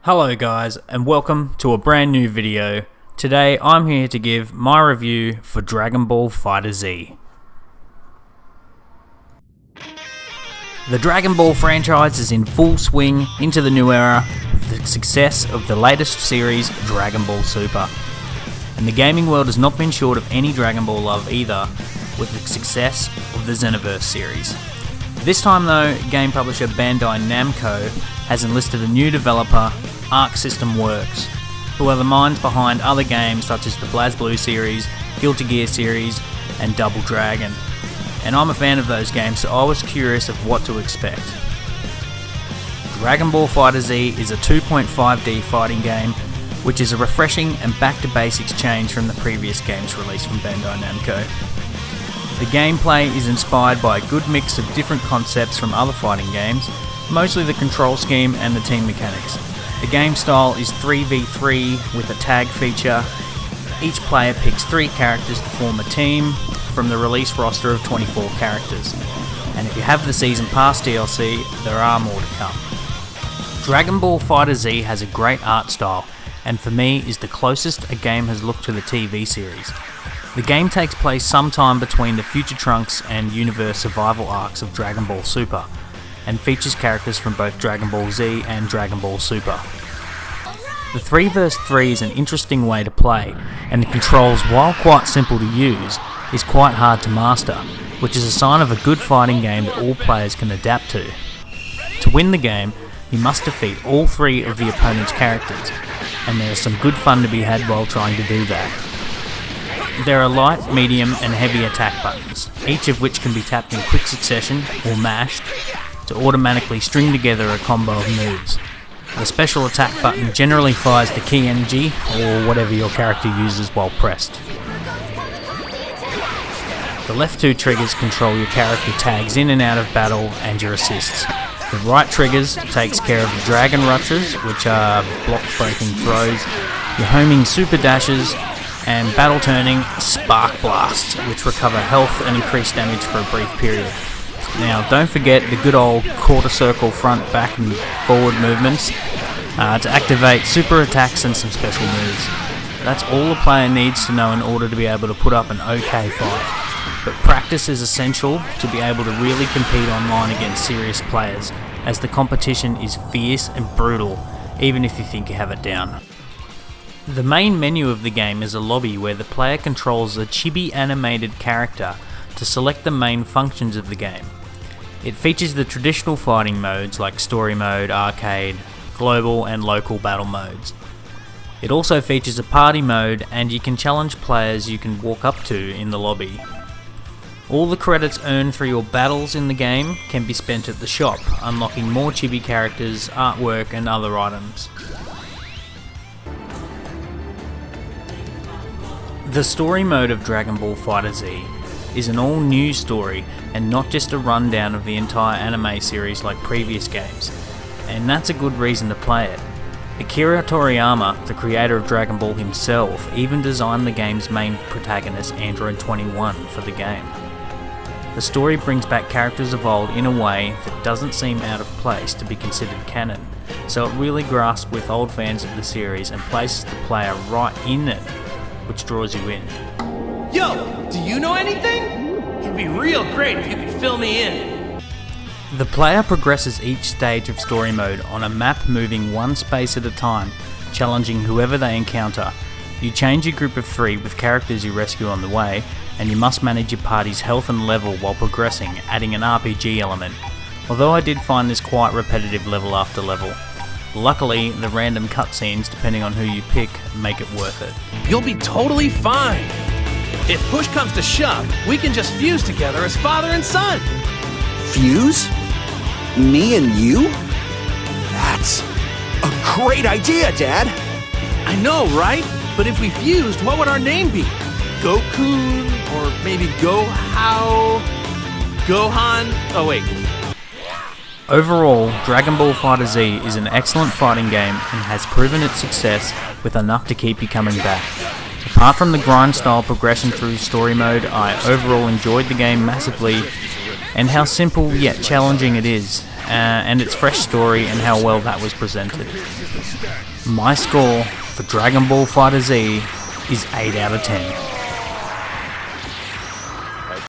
Hello guys, and welcome to a brand new video. Today I'm here to give my review for Dragon Ball FighterZ. The Dragon Ball franchise is in full swing into the new era with the success of the latest series, Dragon Ball Super. And the gaming world has not been short of any Dragon Ball love either, with the success of the Xenoverse series. This time though, game publisher Bandai Namco has enlisted a new developer, Arc System Works, who are the minds behind other games such as the BlazBlue series, Guilty Gear series, and Double Dragon. And I'm a fan of those games, so I was curious of what to expect. Dragon Ball FighterZ is a 2.5D fighting game, which is a refreshing and back-to-basics change from the previous games released from Bandai Namco. The gameplay is inspired by a good mix of different concepts from other fighting games, mostly the control scheme and the team mechanics. The game style is 3v3 with a tag feature. Each player picks 3 characters to form a team from the release roster of 24 characters. And if you have the Season Pass DLC, there are more to come. Dragon Ball FighterZ has a great art style, and for me is the closest a game has looked to the TV series. The game takes place sometime between the Future Trunks and Universe survival arcs of Dragon Ball Super, and features characters from both Dragon Ball Z and Dragon Ball Super. The 3 vs 3 is an interesting way to play, and the controls, while quite simple to use, is quite hard to master, which is a sign of a good fighting game that all players can adapt to. To win the game, you must defeat all 3 of the opponent's characters, and there is some good fun to be had while trying to do that. There are light, medium and heavy attack buttons, each of which can be tapped in quick succession, or mashed, to automatically string together a combo of moves. The special attack button generally fires the key energy, or whatever your character uses while pressed. The left 2 triggers control your character tags in and out of battle and your assists. The right triggers takes care of the dragon rushes, which are block breaking throws, your homing super dashes, and battle turning spark blasts, which recover health and increase damage for a brief period. Now don't forget the good old quarter circle front, back and forward movements to activate super attacks and some special moves. That's all a player needs to know in order to be able to put up an okay fight. But practice is essential to be able to really compete online against serious players, as the competition is fierce and brutal, even if you think you have it down. The main menu of the game is a lobby where the player controls a chibi animated character to select the main functions of the game. It features the traditional fighting modes like story mode, arcade, global and local battle modes. It also features a party mode, and you can challenge players you can walk up to in the lobby. All the credits earned for your battles in the game can be spent at the shop, unlocking more chibi characters, artwork and other items. The story mode of Dragon Ball FighterZ is an all-new story and not just a rundown of the entire anime series like previous games, and that's a good reason to play it. Akira Toriyama, the creator of Dragon Ball himself, even designed the game's main protagonist, Android 21, for the game. The story brings back characters of old in a way that doesn't seem out of place to be considered canon, so it really grasps with old fans of the series and places the player right in it, which draws you in. Yo, do you know anything? It'd be real great if you could fill me in. The player progresses each stage of story mode on a map, moving one space at a time, challenging whoever they encounter. You change your group of 3 with characters you rescue on the way, and you must manage your party's health and level while progressing, adding an RPG element. Although I did find this quite repetitive level after level. Luckily, the random cutscenes, depending on who you pick, make it worth it. You'll be totally fine. If push comes to shove, we can just fuse together as father and son. Fuse? Me and you? That's a great idea, Dad! I know, right? But if we fused, what would our name be? Goku? Or maybe Go-How? Gohan? Oh wait. Overall, Dragon Ball FighterZ is an excellent fighting game and has proven its success with enough to keep you coming back. Apart from the grind style progression through story mode, I overall enjoyed the game massively, and how simple yet challenging it is, and its fresh story and how well that was presented. My score for Dragon Ball FighterZ is 8 out of 10.